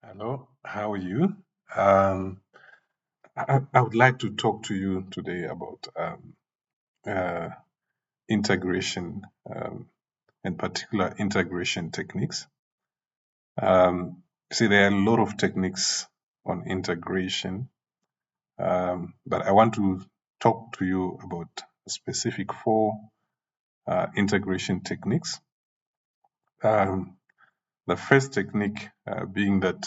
Hello, how are you? Um, I would like to talk to you today about uh, integration, in particular integration techniques. See, there are a lot of techniques on integration, but I want to talk to you about specific four integration techniques. Um, the first technique being that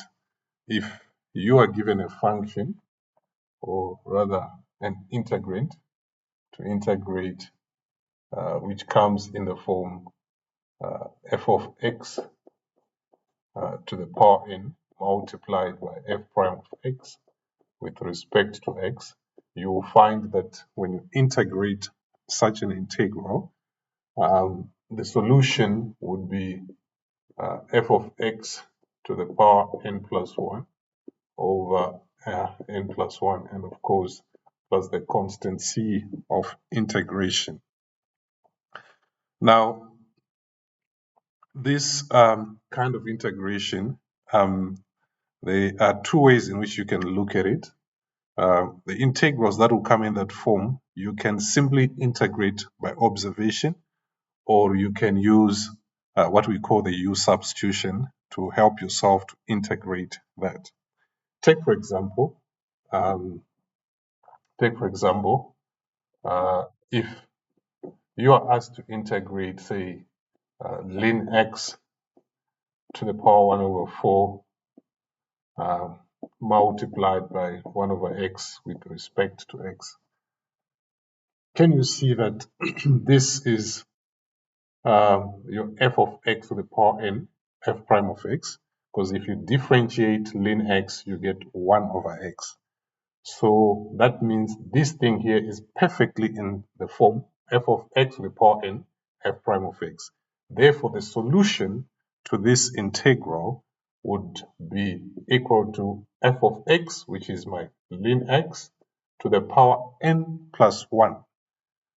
if you are given a function, or rather an integrand, to integrate, which comes in the form f of x to the power n multiplied by f prime of x with respect to x, you will find that when you integrate such an integral, the solution would be f of x to the power n plus 1 over n plus 1, and of course, plus the constant c of integration. Now, this kind of integration, there are two ways in which you can look at it. The integrals that will come in that form, you can simply integrate by observation, or you can use what we call the U substitution to help yourself to integrate that. Take for example, um, if you are asked to integrate, say, ln x to the power 1 over 4 um, multiplied by 1 over x with respect to x. Can you see that this is your f of x to the power n, f prime of x? Because if you differentiate ln x, you get 1 over x. So that means this thing here is perfectly in the form f of x to the power n, f prime of x. Therefore, the solution to this integral would be equal to f of x, which is my ln x, to the power n plus 1.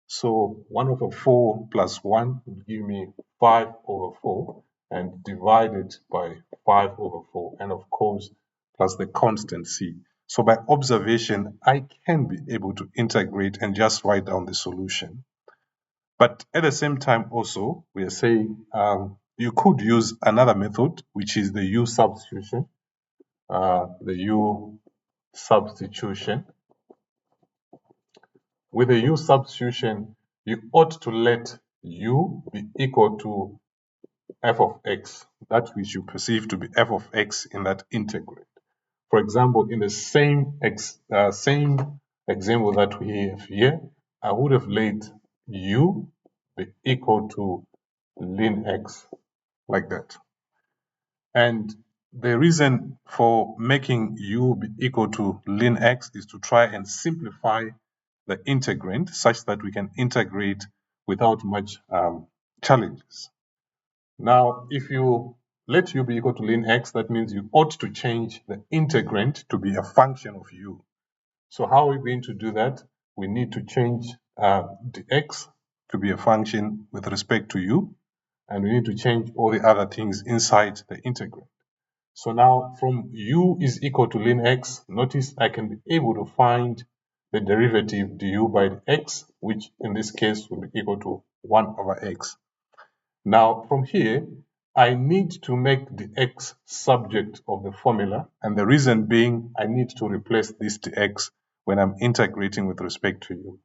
So 1 over 4 plus 1 would give me 5 over 4, and divided by 5 over 4, and of course, plus the constant c. So by observation, I can be able to integrate and just write down the solution. But at the same time also, we are saying you could use another method, which is the U substitution. With the U substitution, you ought to let U be equal to f of x, that which you perceive to be f of x in that integrand. For example, in the same example that we have here, I would have let U be equal to ln x, like that. And the reason for making U be equal to ln x is to try and simplify the integrand such that we can integrate without much challenges. Now, if you let U be equal to ln x, that means you ought to change the integrand to be a function of U. So how are we going to do that? We need to change the x to be a function with respect to U, and we need to change all the other things inside the integrand. So now from U is equal to ln x, notice I can be able to find the derivative du by the x, which in this case will be equal to 1 over x. Now from here, I need to make the x subject of the formula, and the reason being I need to replace this dx when I'm integrating with respect to U.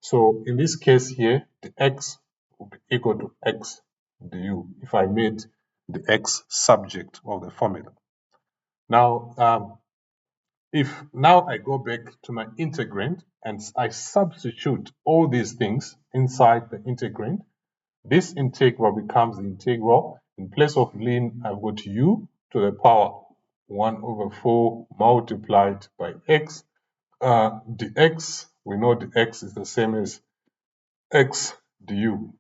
So in this case here, the x will be equal to x du if I made the x subject of the formula. Now, if now I go back to my integrand and I substitute all these things inside the integrand, this integral becomes the integral. In place of ln, I've got u to the power 1 over 4 multiplied by x. Dx, we know the x is the same as x du.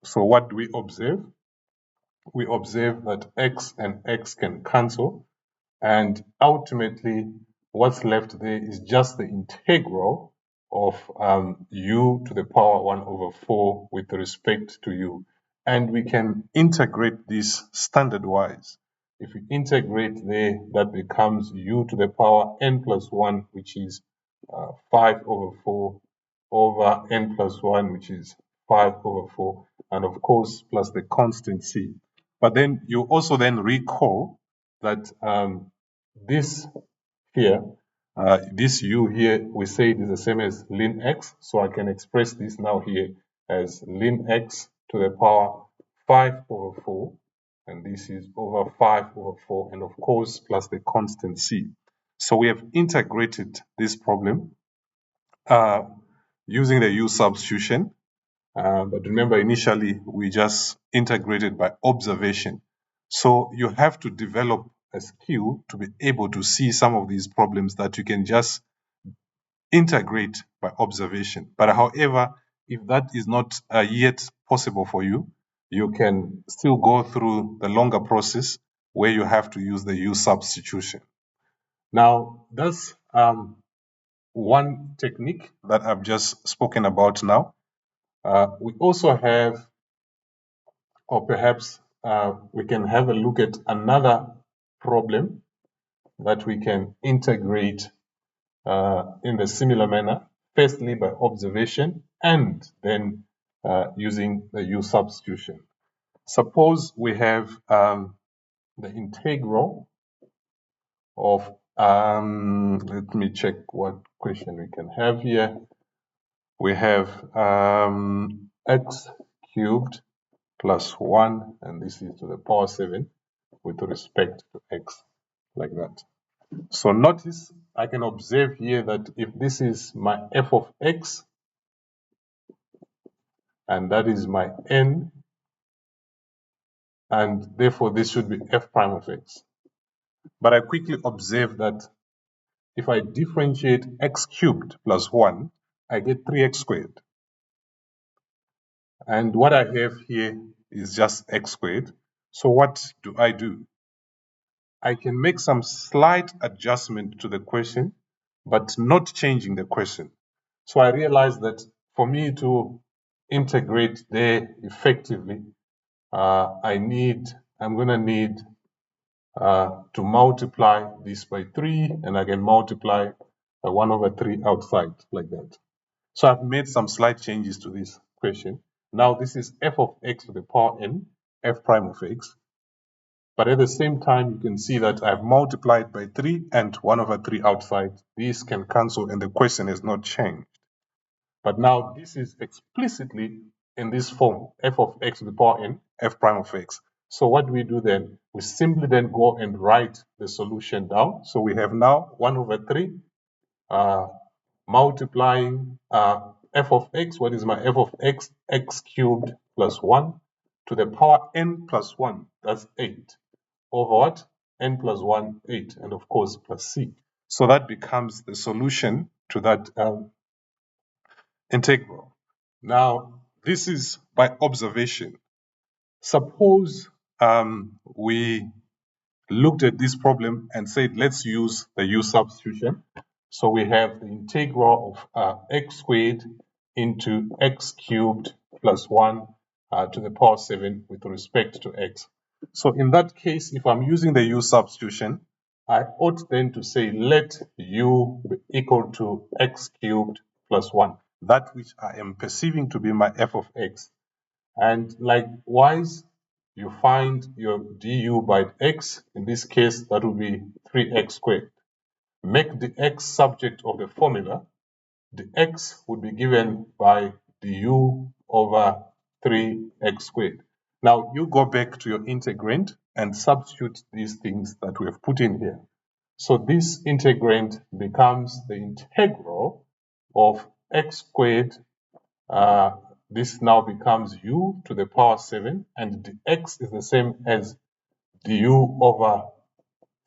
So what do we observe? We observe that x and x can cancel, and ultimately what's left there is just the integral of u to the power 1 over 4 with respect to u. And we can integrate this standardwise. If you integrate there, that becomes u to the power n plus 1, which is 5 over 4 over n plus 1, which is 5 over 4, and of course, plus the constant c. But then you also then recall that this here, this u here, we say it is the same as ln x, so I can express this now here as ln x to the power 5 over 4, and this is over 5 over 4, and of course, plus the constant c. So we have integrated this problem using the u substitution, but remember initially we just integrated by observation. So you have to develop a skill to be able to see some of these problems that you can just integrate by observation. But however, if that is not yet possible for you, you can still go through the longer process where you have to use the u substitution. Now, that's one technique that I've just spoken about now. We also have, or perhaps we can have a look at another problem that we can integrate in a similar manner, firstly by observation and then using the u substitution. Suppose we have the integral of, let me check what question we can have here. We have x cubed plus 1, and this is to the power 7 with respect to x, like that. So notice I can observe here that if this is my f of x, and that is my n, and therefore this should be f prime of x. But I quickly observe that if I differentiate x cubed plus 1, I get 3x squared. And what I have here is just x squared. So what do? I can make some slight adjustment to the question, but not changing the question. So I realized that for me to integrate there effectively, I'm going to need to multiply this by 3, and I can multiply 1 over 3 outside, like that. So I've made some slight changes to this question. Now this is f of x to the power n, f prime of x. But at the same time, you can see that I've multiplied by 3 and 1 over 3 outside. These can cancel and the question is not changed. But now this is explicitly in this form, f of x to the power n, f prime of x. So what do we do then? We simply then go and write the solution down. So we have now 1 over 3 multiplying f of x. What is my f of x? X cubed plus 1 to the power n plus 1. That's 8. Over what? N plus 1, 8. And of course, plus c. So that becomes the solution to that integral. Now, this is by observation. Suppose we looked at this problem and said, let's use the u substitution. So we have the integral of x squared into x cubed plus 1 to the power 7 with respect to x. So in that case, if I'm using the u substitution, I ought then to say let u be equal to x cubed plus 1, that which I am perceiving to be my f of x. And likewise, you find your du by x. In this case, that will be 3x squared. Make the x subject of the formula. The x would be given by du over 3x squared. Now, you go back to your integrand and substitute these things that we have put in here. So this integrand becomes the integral of x squared. This now becomes u to the power 7, and the x is the same as du over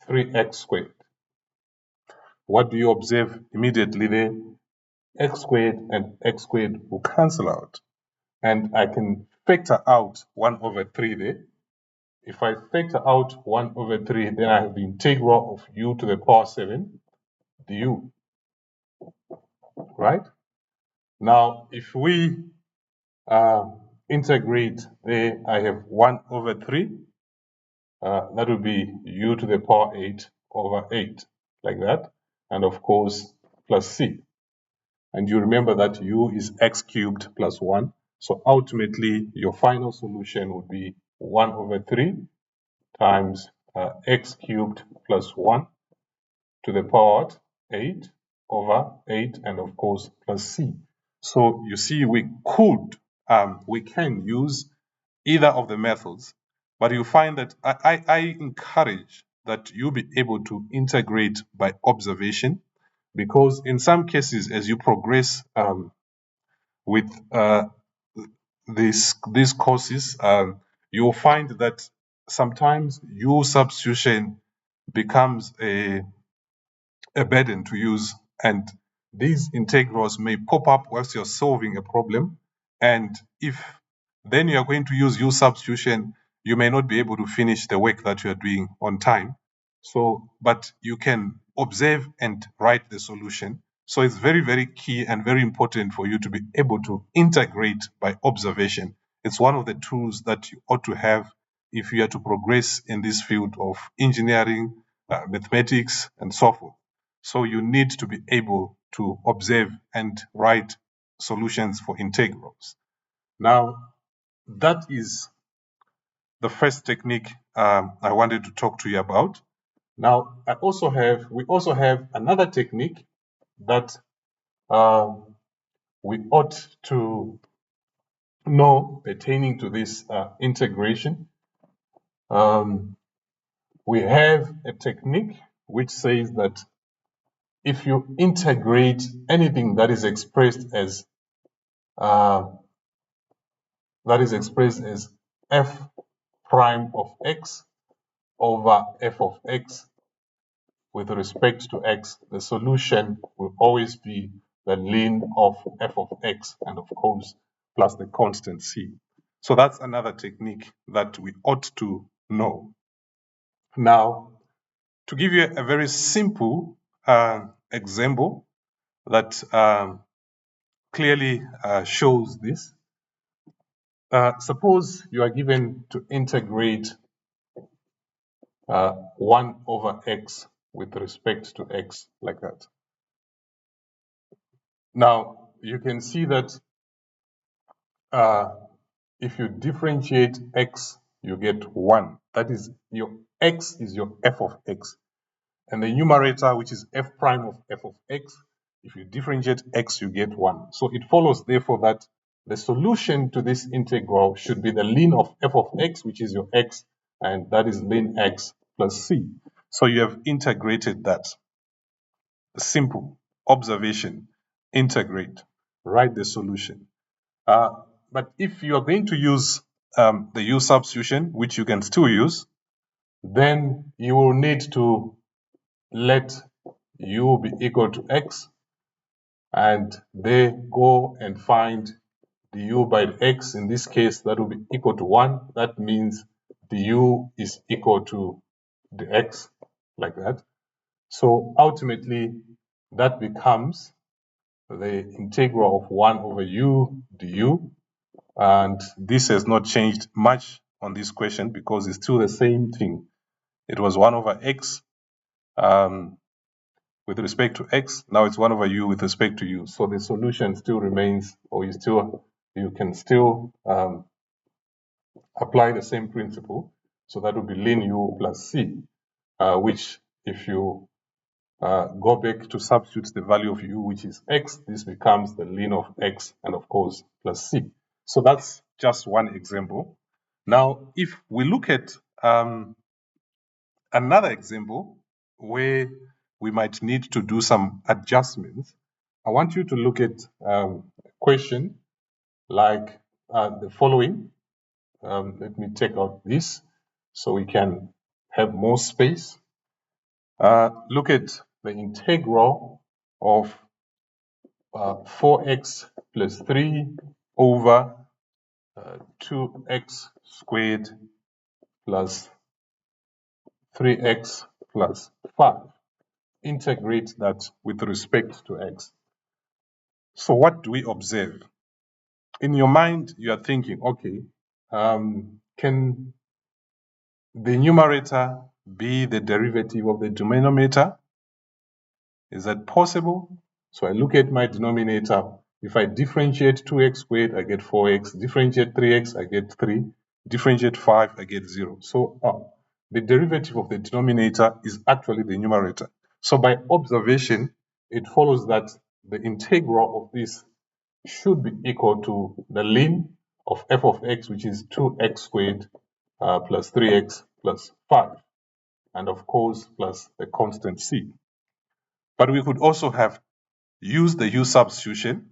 3x squared. What do you observe immediately there? X squared and x squared will cancel out. And I can factor out 1 over 3 there. If I factor out 1 over 3, then I have the integral of u to the power 7 du. Right? Now, if we integrate there, I have 1 over 3 that would be u to the power 8 over 8, like that. And of course, plus c. And you remember that u is x cubed plus 1. So ultimately, your final solution would be 1 over 3 times x cubed plus 1 to the power 8 over 8, and of course, plus c. So you see, we can use either of the methods, but you find that I encourage that you be able to integrate by observation, because in some cases, as you progress with these courses, you'll find that sometimes U substitution becomes a burden to use, and these integrals may pop up whilst you're solving a problem, and if then you're going to use U substitution, you may not be able to finish the work that you're doing on time. So, but you can observe and write the solution. So it's very, very key and very important for you to be able to integrate by observation. It's one of the tools that you ought to have if you are to progress in this field of engineering, mathematics, and so forth. So you need to be able to observe and write solutions for integrals. Now, that is the first technique I wanted to talk to you about. Now, we also have another technique that we ought to know pertaining to this integration. We have a technique which says that if you integrate anything that is expressed as f prime of x over f of x with respect to x, the solution will always be the ln of f of x, and of course, plus the constant c. So that's another technique that we ought to know. Now, to give you a very simple example that clearly shows this, suppose you are given to integrate 1 over x with respect to x, like that. Now, you can see that if you differentiate x, you get 1. That is, your x is your f of x. And the numerator, which is f prime of f of x, if you differentiate x, you get 1. So it follows, therefore, that the solution to this integral should be the ln of f of x, which is your x, and that is ln x plus c. So you have integrated that. Simple observation, integrate, write the solution. But if you are going to use the U substitution, which you can still use, then you will need to let U be equal to X, and they go and find the U by the X. In this case, that will be equal to 1. That means the U is equal to the X, like that. So ultimately, that becomes the integral of 1 over U du. And this has not changed much on this question because it's still the same thing. It was 1 over x with respect to x. Now it's 1 over u with respect to u. So the solution still remains, or you can still apply the same principle. So that would be ln u plus c, which if you go back to substitute the value of u, which is x, this becomes the ln of x, and of course, plus c. So that's just one example. Now, if we look at another example where we might need to do some adjustments, I want you to look at a question like the following. Let me take out this so we can have more space. Look at the integral of 4x plus 3 over 2x squared plus 3x plus 5. Integrate that with respect to x. So what do we observe? In your mind, you are thinking, okay, can the numerator be the derivative of the denominator? Is that possible? So I look at my denominator. If I differentiate 2x squared, I get 4x. Differentiate 3x, I get 3. Differentiate 5, I get 0. So the derivative of the denominator is actually the numerator. So by observation, it follows that the integral of this should be equal to the ln of f of x, which is 2x squared plus 3x plus 5, and of course plus the constant c. But we could also have used the u substitution,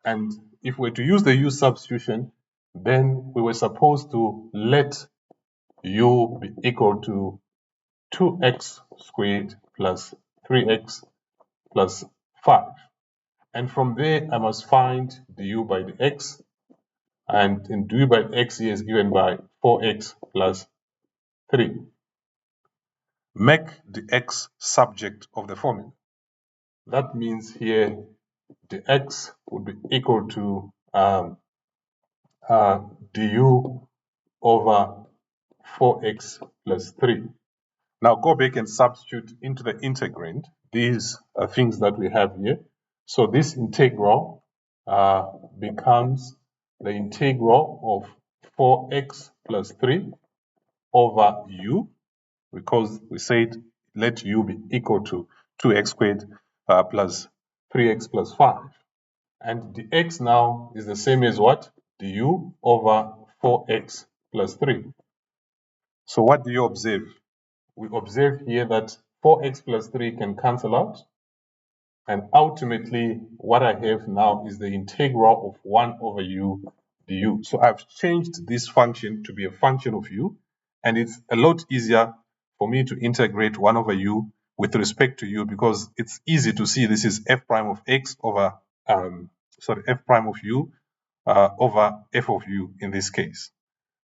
and if we're to use the u substitution, then we were supposed to let u be equal to 2x squared plus 3x plus 5. And from there, I must find du by the x, and in du by x here is given by 4x plus 3. Make the x subject of the formula. That means here the x would be equal to du over 4x plus 3. Now go back and substitute into the integrand. These are things that we have here. So this integral becomes the integral of 4x plus 3 over u, because we said let u be equal to 2x squared plus 3x plus 5. And the x now is the same as what? Du over 4x plus 3. So what do you observe? We observe here that 4x plus 3 can cancel out. And ultimately, what I have now is the integral of 1 over u du. So I've changed this function to be a function of u. And it's a lot easier for me to integrate 1 over u with respect to u, because it's easy to see this is f prime of x over, f prime of u over f of u in this case.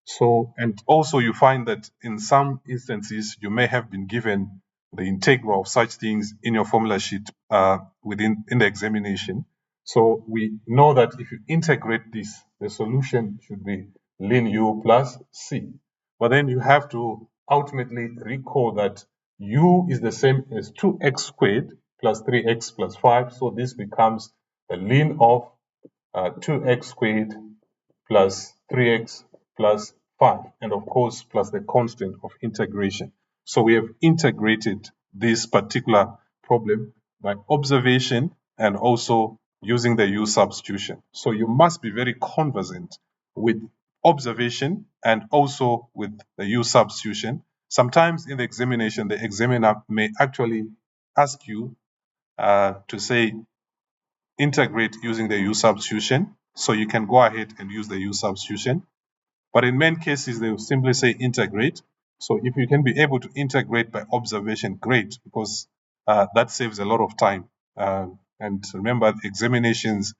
So, and also you find that in some instances, you may have been given the integral of such things in your formula sheet in the examination. So we know that if you integrate this, the solution should be ln u plus c. But then you have to ultimately recall that u is the same as 2x squared plus 3x plus 5. So this becomes the ln of 2x squared plus 3x plus 5, and of course plus the constant of integration. So we have integrated this particular problem by observation and also using the u substitution. So you must be very conversant with observation and also with the u substitution. Sometimes in the examination, the examiner may actually ask you to say integrate using the u substitution. So you can go ahead and use the u substitution. But in many cases, they will simply say integrate. So if you can be able to integrate by observation, great, because that saves a lot of time. And remember, examinations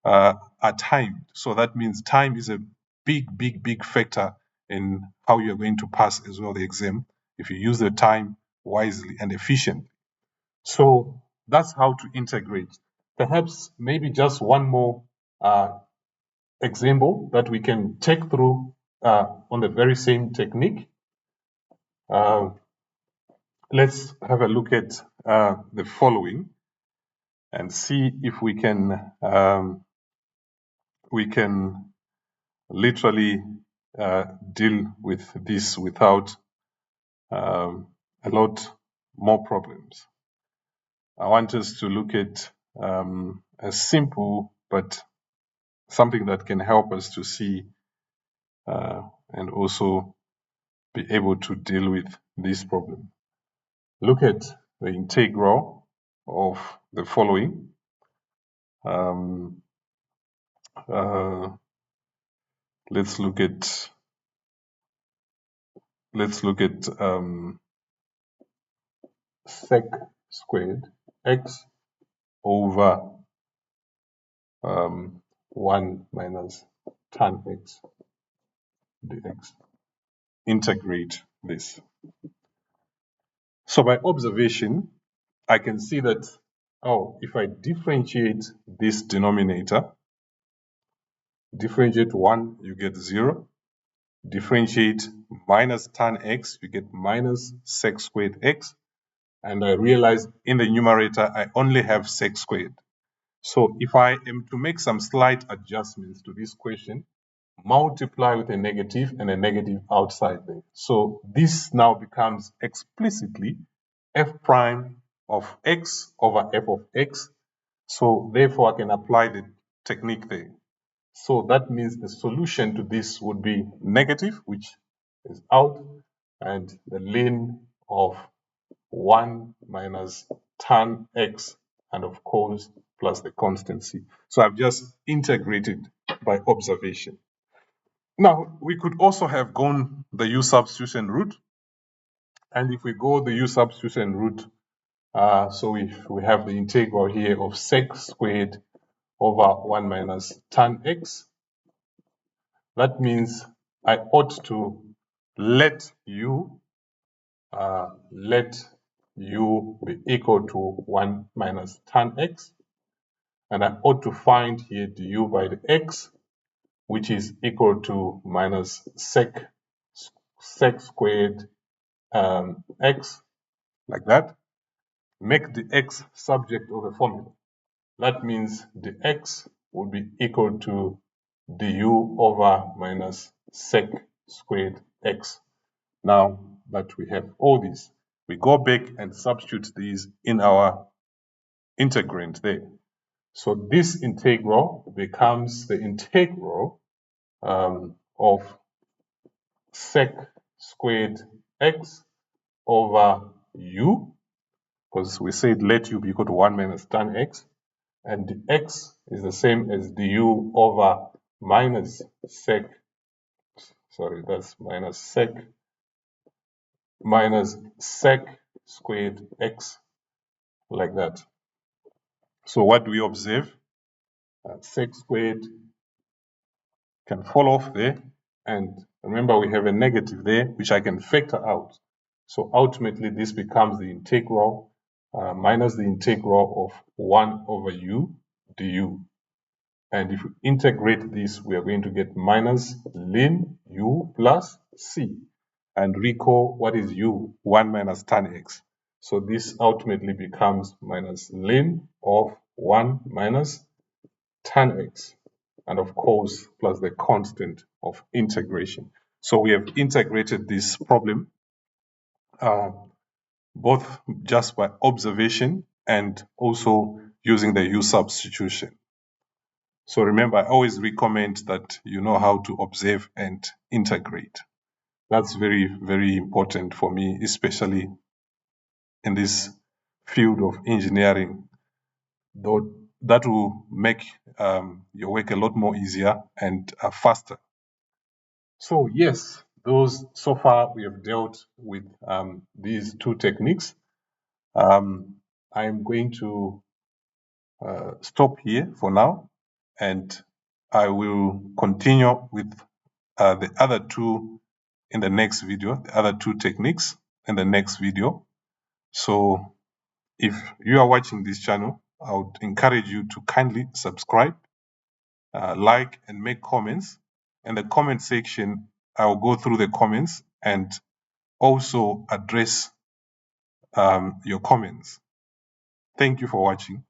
are timed. So that means time is a big factor in how you're going to pass as well the exam, if you use the time wisely and efficiently. So that's how to integrate. Perhaps maybe just one more example that we can take through on the very same technique. Let's have a look at the following and see if we can literally deal with this without a lot more problems. I want us to look at a simple but something that can help us to see and also be able to deal with this problem. Look at the integral of the following. Let's look at sec squared x over 1 minus tan x dx. Integrate this. So by observation, I can see that, if I differentiate this denominator, differentiate 1, you get 0. differentiate minus tan x, you get minus sec squared x. And I realize in the numerator, I only have sec squared. So if I am to make some slight adjustments to this question, multiply with a negative and a negative outside there. So this now becomes explicitly f prime of x over f of x. So therefore I can apply the technique there. So that means the solution to this would be negative, which is out, and the ln of 1 minus tan x, and of course, plus the constancy. So I've just integrated by observation. Now, we could also have gone the u substitution route. And if we go the u substitution route, so we have the integral here of sec squared over 1 minus tan x. That means I ought to let u be equal to 1 minus tan x. And I ought to find here du by the x, which is equal to minus sec squared x, like that. Make the x subject of a formula. That means the x would be equal to du over minus sec squared x. Now that we have all this, we go back and substitute these in our integrand there. So this integral becomes the integral of sec squared x over u, because we said let u be equal to 1 minus tan x, and the x is the same as du over minus sec, that's minus sec squared x, like that. So what do we observe? Sec squared can fall off there, and remember we have a negative there which I can factor out. So ultimately this becomes the integral minus the integral of 1 over u du. And if we integrate this, we are going to get minus ln u plus c. And recall, what is u? 1 minus tan x. So this ultimately becomes minus ln of 1 minus tan x, and of course, plus the constant of integration. So we have integrated this problem both just by observation and also using the u substitution. So remember, I always recommend that you know how to observe and integrate. That's very, very important for me, especially in this field of engineering. Though that will make your work a lot more easier and faster. So yes, so far we have dealt with these two techniques. I'm going to stop here for now, and I will continue with the other two in the next video, the other two techniques in the next video. So if you are watching this channel, I would encourage you to kindly subscribe, like, and make comments. In the comment section, I will go through the comments and also address your comments. Thank you for watching.